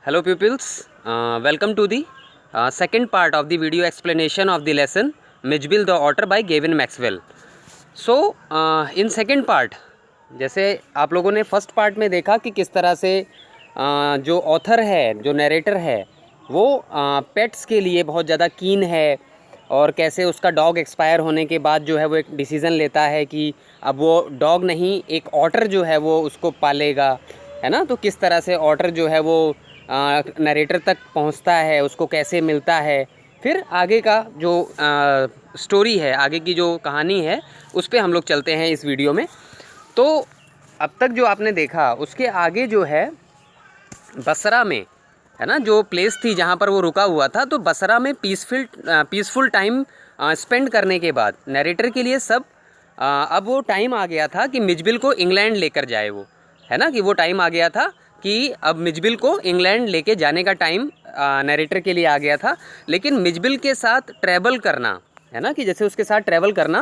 Hello pupils, welcome to the second part of the video explanation of the lesson Mitchell the Otter by Gavin Maxwell. So in second part, जैसे आप लोगों ने first part में देखा कि किस तरह से जो ऑथर है, जो नरेटर है, वो पेट्स के लिए बहुत ज़्यादा कीन है और कैसे उसका डॉग एक्सपायर होने के बाद जो है वो एक डिसीज़न लेता है कि अब वो डॉग नहीं एक ऑटर जो है वो उसको पालेगा, है ना। तो किस तरह से ऑटर जो है वो नरेटर तक पहुंचता है, उसको कैसे मिलता है, फिर आगे का जो स्टोरी है, आगे की जो कहानी है, उस पर हम लोग चलते हैं इस वीडियो में। तो अब तक जो आपने देखा उसके आगे जो है बसरा में, है ना, जो प्लेस थी जहाँ पर वो रुका हुआ था, तो बसरा में पीसफुल टाइम स्पेंड करने के बाद नरेटर के लिए सब अब वो टाइम आ गया था कि मिचबिल को इंग्लैंड लेकर जाए, वो है ना, कि वो टाइम आ गया था कि अब मिचबिल को इंग्लैंड लेके जाने का टाइम नरेटर के लिए आ गया था। लेकिन मिचबिल के साथ ट्रैवल करना, है ना, कि जैसे उसके साथ ट्रैवल करना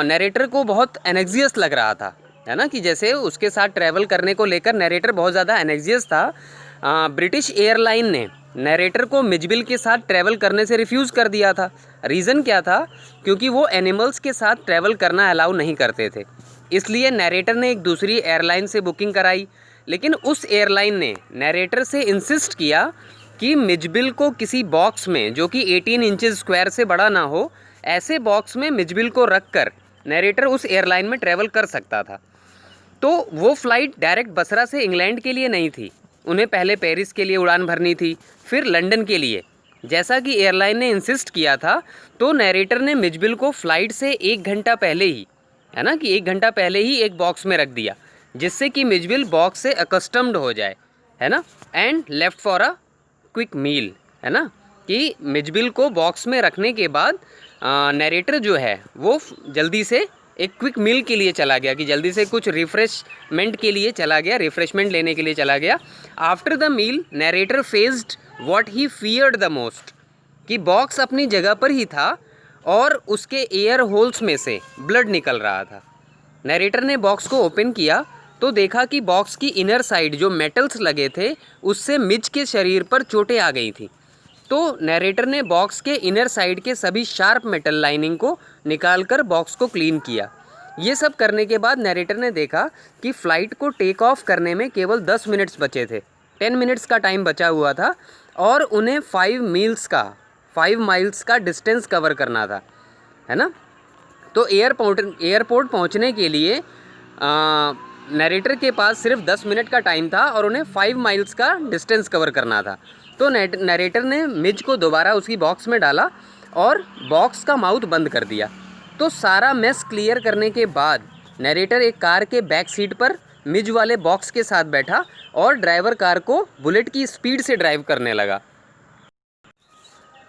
नरेटर को बहुत एनेक्सियस लग रहा था, है ना, कि जैसे उसके साथ ट्रैवल करने को लेकर नरेटर बहुत ज़्यादा एनेक्सियस था। ब्रिटिश एयरलाइन ने नरेटर को मिचबिल के साथ ट्रैवल करने से रिफ्यूज़ कर दिया था। रीज़न क्या था? क्योंकि वो एनिमल्स के साथ ट्रैवल करना अलाउ नहीं करते थे। इसलिए नरेटर ने एक दूसरी एयरलाइन से बुकिंग कराई, लेकिन उस एयरलाइन ने नरेटर से इंसिस्ट किया कि मिचबिल को किसी बॉक्स में जो कि 18 इंचेस स्क्वायर से बड़ा ना हो, ऐसे बॉक्स में मिचबिल को रख कर नरेटर उस एयरलाइन में ट्रैवल कर सकता था। तो वो फ़्लाइट डायरेक्ट बसरा से इंग्लैंड के लिए नहीं थी, उन्हें पहले पेरिस के लिए उड़ान भरनी थी, फिर लंदन के लिए। जैसा कि एयरलाइन ने इंसिस्ट किया था, तो नरेटर ने मिचबिल को फ़्लाइट से 1 घंटा पहले ही, है ना, कि 1 घंटा पहले ही एक बॉक्स में रख दिया, जिससे कि मिचबिल बॉक्स से अकस्टम्ड हो जाए, है ना, and left for a quick meal, है ना, कि मिचबिल को बॉक्स में रखने के बाद नरेटर जो है वो जल्दी से एक क्विक मील के लिए चला गया, कि जल्दी से कुछ रिफ्रेशमेंट के लिए चला गया, रिफ्रेशमेंट लेने के लिए चला गया। After the meal narrator faced what he feared the most, कि बॉक्स अपनी जगह पर ही था और उसके एयर होल्स में से ब्लड निकल रहा था। नरेटर ने बॉक्स को ओपन किया तो देखा कि बॉक्स की इनर साइड जो मेटल्स लगे थे उससे मिच के शरीर पर चोटें आ गई थी। तो नरेटर ने बॉक्स के इनर साइड के सभी शार्प मेटल लाइनिंग को निकालकर बॉक्स को क्लीन किया। ये सब करने के बाद नरेटर ने देखा कि फ़्लाइट को टेक ऑफ करने में केवल 10 मिनट्स बचे थे, 10 मिनट्स का टाइम बचा हुआ था और उन्हें 5 माइल्स का डिस्टेंस कवर करना था, है ना। तो एयरपोर्ट पहुंचने के लिए नरेटर के पास सिर्फ 10 मिनट का टाइम था और उन्हें 5 माइल्स का डिस्टेंस कवर करना था। तो नरेटर ने मिच को दोबारा उसकी बॉक्स में डाला और बॉक्स का माउथ बंद कर दिया। तो सारा मेस क्लियर करने के बाद नरेटर एक कार के बैक सीट पर मिज वाले बॉक्स के साथ बैठा और ड्राइवर कार को बुलेट की स्पीड से ड्राइव करने लगा।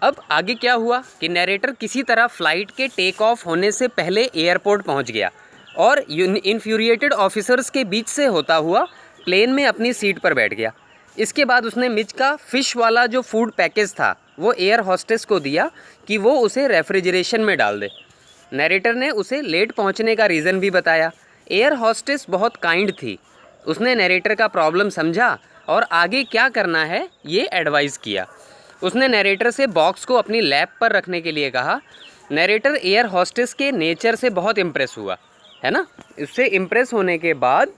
अब आगे क्या हुआ कि नरेटर किसी तरह फ़्लाइट के टेक ऑफ होने से पहले एयरपोर्ट पहुंच गया और इन्फ्यूरिएटेड ऑफिसर्स के बीच से होता हुआ प्लेन में अपनी सीट पर बैठ गया। इसके बाद उसने मिच का फ़िश वाला जो फूड पैकेज था वो एयर हॉस्टेस को दिया कि वो उसे रेफ्रिजरेशन में डाल दे। नरेटर ने उसे लेट पहुंचने का रीज़न भी बताया। एयर हॉस्टेस बहुत काइंड थी, उसने नरेटर का प्रॉब्लम समझा और आगे क्या करना है ये एडवाइस किया। उसने नरेटर से बॉक्स को अपनी लैप पर रखने के लिए कहा। नरेटर एयर हॉस्टेस के नेचर से बहुत इम्प्रेस हुआ, है ना। उससे इम्प्रेस होने के बाद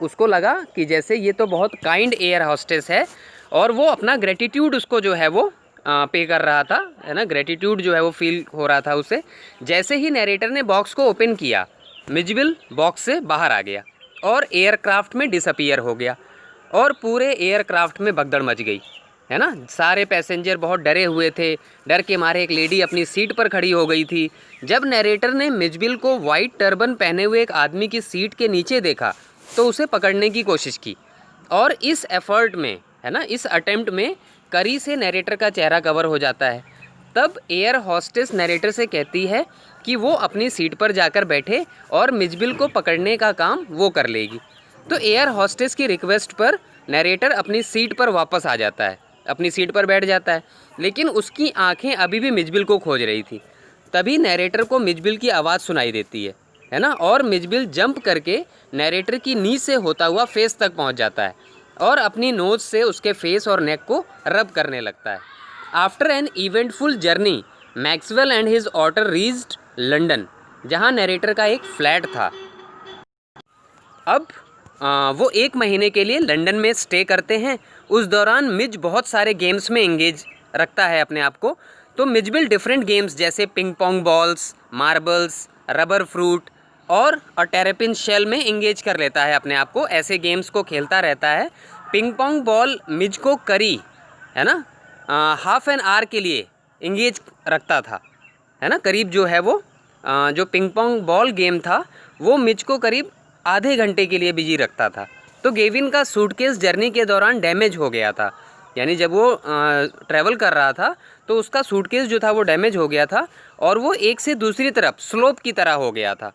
उसको लगा कि जैसे ये तो बहुत काइंड एयर हॉस्टेस है और वो अपना ग्रेटिट्यूड उसको जो है वो पे कर रहा था, है ना, ग्रेटिट्यूड जो है वो फील हो रहा था उसे। जैसे ही नरेटर ने बॉक्स को ओपन किया, मिचबिल बॉक्स से बाहर आ गया और एयरक्राफ्ट में डिसअपीयर हो गया और पूरे एयरक्राफ्ट में भगदड़ मच गई, है ना। सारे पैसेंजर बहुत डरे हुए थे, डर के मारे एक लेडी अपनी सीट पर खड़ी हो गई थी। जब नरेटर ने मिचबिल को वाइट टर्बन पहने हुए एक आदमी की सीट के नीचे देखा तो उसे पकड़ने की कोशिश की और इस एफर्ट में, है ना, इस अटेम्प्ट में करी से नरेटर का चेहरा कवर हो जाता है। तब एयर हॉस्टेस नरेटर से कहती है कि वो अपनी सीट पर जाकर बैठे और मिचबिल को पकड़ने का काम वो कर लेगी। तो एयर हॉस्टेस की रिक्वेस्ट पर नरेटर अपनी सीट पर वापस आ जाता है, अपनी सीट पर बैठ जाता है, लेकिन उसकी आंखें अभी भी मिचबिल को खोज रही थी। तभी नरेटर को मिचबिल की आवाज़ सुनाई देती है ना, और मिचबिल जंप करके नरेटर की नी से होता हुआ फेस तक पहुंच जाता है और अपनी नोज से उसके फेस और नेक को रब करने लगता है। After an eventful journey Maxwell and his otter reached London, जहाँ नरेटर का एक फ्लैट था। अब वो 1 महीने के लिए लंदन में स्टे करते हैं। उस दौरान मिज बहुत सारे गेम्स में इंगेज रखता है अपने आप को। तो मिजबिल डिफरेंट गेम्स जैसे ping pong balls, marbles, rubber fruit और टेरेपिन शेल में इंगेज कर लेता है अपने आप को। ऐसे गेम्स को खेलता रहता है। पिंग पोंग बॉल मिज को करी, है ना, हाफ एन आवर के लिए इंगेज रखता था, है ना। करीब जो है वो जो पिंग पोंग बॉल गेम था वो मिज को करीब आधे घंटे के लिए बिजी रखता था। तो गेविन का सूटकेस जर्नी के दौरान डैमेज हो गया था, यानी जब वो ट्रैवल कर रहा था तो उसका सूटकेस जो था वो डैमेज हो गया था और वो एक से दूसरी तरफ स्लोप की तरह हो गया था,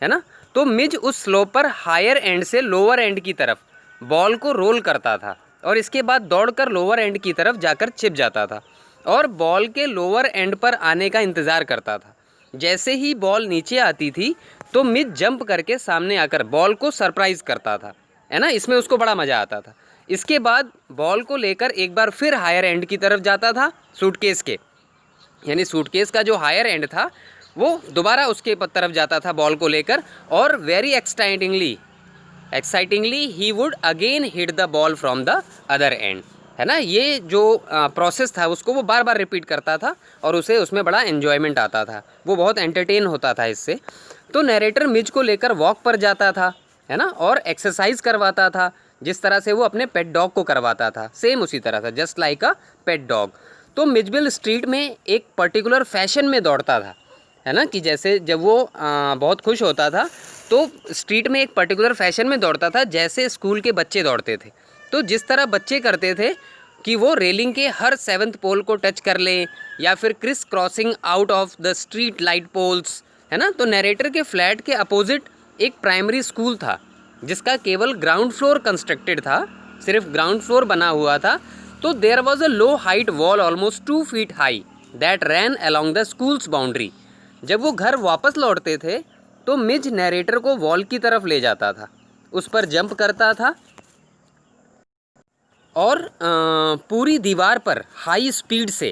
है ना। तो मिज उस स्लोप पर हायर एंड से लोअर एंड की तरफ बॉल को रोल करता था और इसके बाद दौड़कर लोअर एंड की तरफ जाकर चिप जाता था और बॉल के लोअर एंड पर आने का इंतज़ार करता था। जैसे ही बॉल नीचे आती थी तो मिज जंप करके सामने आकर बॉल को सरप्राइज़ करता था, है ना। इसमें उसको बड़ा मज़ा आता था। इसके बाद बॉल को लेकर एक बार फिर हायर एंड की तरफ जाता था सूटकेस के, यानी सूटकेस का जो हायर एंड था वो दोबारा उसके तरफ जाता था बॉल को लेकर और very excitingly he would again hit the ball from the other end, है ना। ये जो प्रोसेस था उसको वो बार बार रिपीट करता था और उसे उसमें बड़ा एन्जॉयमेंट आता था, वो बहुत एंटरटेन होता था इससे। तो नरेटर मिज को लेकर वॉक पर जाता था, है ना, और एक्सरसाइज करवाता था जिस तरह से वो अपने पेट डॉग को करवाता था, सेम उसी तरह था, जस्ट लाइक अ पेट डॉग। तो मिजबिल स्ट्रीट में एक पर्टिकुलर फैशन में दौड़ता था, है ना, कि जैसे जब वो बहुत खुश होता था तो स्ट्रीट में एक पर्टिकुलर फैशन में दौड़ता था जैसे स्कूल के बच्चे दौड़ते थे। तो जिस तरह बच्चे करते थे कि वो रेलिंग के हर 7th पोल को टच कर लें या फिर crisscrossing out of the street light poles, है ना। तो नरेटर के फ्लैट के अपोजिट एक प्राइमरी स्कूल था जिसका केवल ग्राउंड फ्लोर कंस्ट्रक्टेड था, सिर्फ ग्राउंड फ्लोर बना हुआ था। तो there was a low height wall almost 2 feet high that ran along the school's boundary. जब वो घर वापस लौटते थे तो मिज नरेटर को वॉल की तरफ ले जाता था, उस पर जंप करता था और पूरी दीवार पर हाई स्पीड से,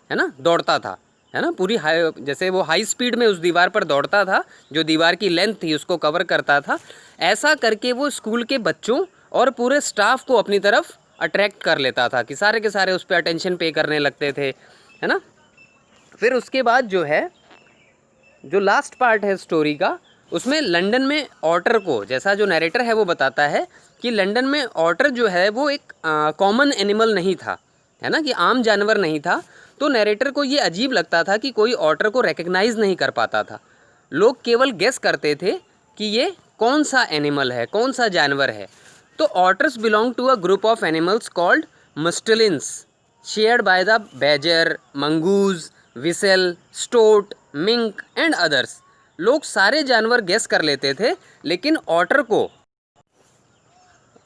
है ना, दौड़ता था, है ना। पूरी हाई, जैसे वो हाई स्पीड में उस दीवार पर दौड़ता था, जो दीवार की लेंथ थी उसको कवर करता था। ऐसा करके वो स्कूल के बच्चों और पूरे स्टाफ को अपनी तरफ अट्रैक्ट कर लेता था कि सारे के सारे उस पर अटेंशन पे करने लगते थे, है ना। फिर उसके बाद जो है, जो लास्ट पार्ट है स्टोरी का, उसमें लंदन में ऑटर को, जैसा जो नरेटर है वो बताता है कि लंदन में ऑटर जो है वो एक कॉमन एनिमल नहीं था, है ना, कि आम जानवर नहीं था। तो नरेटर को ये अजीब लगता था कि कोई ऑटर को रिकग्नाइज़ नहीं कर पाता था। लोग केवल गेस करते थे कि ये कौन सा एनिमल है, कौन सा जानवर है। तो otters belong to a group of animals called mustelines shared by the badger, mongoose, weasel, stoat, mink and others. लोग सारे जानवर गेस कर लेते थे लेकिन ऑटर को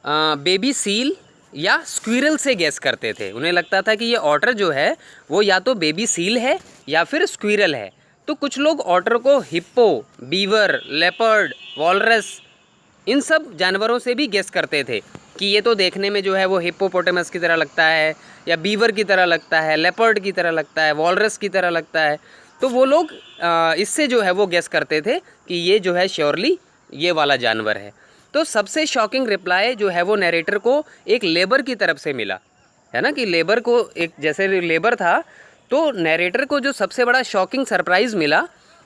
बेबी सील या स्क्विरल से गेस करते थे। उन्हें लगता था कि ये ऑटर जो है वो या तो बेबी सील है या फिर स्क्विरल है। तो कुछ लोग ऑटर को हिप्पो, बीवर, लेपर्ड, वॉलरस, इन सब जानवरों से भी गेस करते थे कि ये तो देखने में जो है वो हिप्पोपोटामस की तरह लगता है या बीवर की तरह लगता है, लेपर्ड की तरह लगता है, वॉलरस की तरह लगता है। तो वो लोग इससे जो है वो गेस करते थे कि ये जो है श्योरली ये वाला जानवर है। तो सबसे शॉकिंग रिप्लाई जो है वो नरेटर को एक लेबर की तरफ से मिला, है ना, कि लेबर को, एक जैसे लेबर था, तो नरेटर को जो सबसे बड़ा शॉकिंग सरप्राइज़ मिला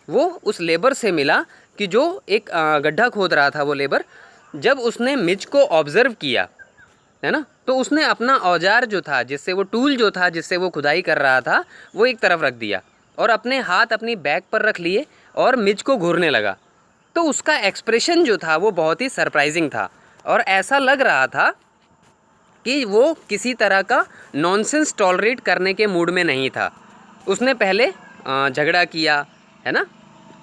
वो उस लेबर से मिला कि जो एक गड्ढा खोद रहा था वो लेबर, जब उसने मिज को ऑब्ज़र्व किया, है ना, तो उसने अपना औजार जो था, जिससे वो टूल जो था जिससे वो खुदाई कर रहा था, वो एक तरफ रख दिया और अपने हाथ अपनी बैक पर रख लिए और मिज को घूरने लगा। तो उसका एक्सप्रेशन जो था वो बहुत ही सरप्राइजिंग था और ऐसा लग रहा था कि वो किसी तरह का नॉनसेंस टॉलरेट करने के मूड में नहीं था। उसने पहले झगड़ा किया, है ना,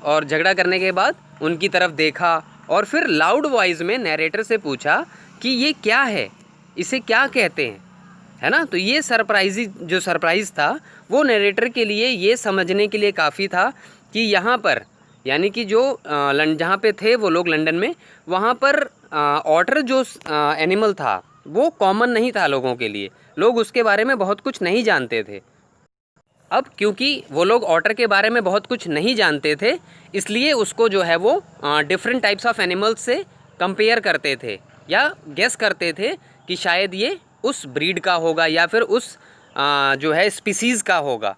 और झगड़ा करने के बाद उनकी तरफ देखा और फिर लाउड वॉइस में नरेटर से पूछा कि ये क्या है, इसे क्या कहते हैं, है ना। तो ये सरप्राइज़ था वो नरेटर के लिए ये समझने के लिए काफ़ी था कि यहाँ पर, यानी कि जो जहाँ पे थे वो लोग लंदन में, वहाँ पर ऑटर जो एनिमल था, वो कॉमन नहीं था लोगों के लिए, लोग उसके बारे में बहुत कुछ नहीं जानते थे। अब क्योंकि वो लोग ऑटर के बारे में बहुत कुछ नहीं जानते थे, इसलिए उसको जो है वो डिफरेंट टाइप्स ऑफ एनिमल्स से कंपेयर करते थे या गेस करते थे कि शायद ये उस ब्रीड का होगा या फिर उस जो है स्पीसीज़ का होगा।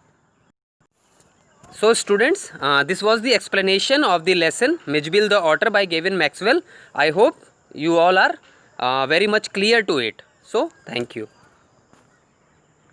So students, this was the explanation of the lesson Mitchell the Otter by Gavin Maxwell. I hope you all are very much clear to it. So thank you.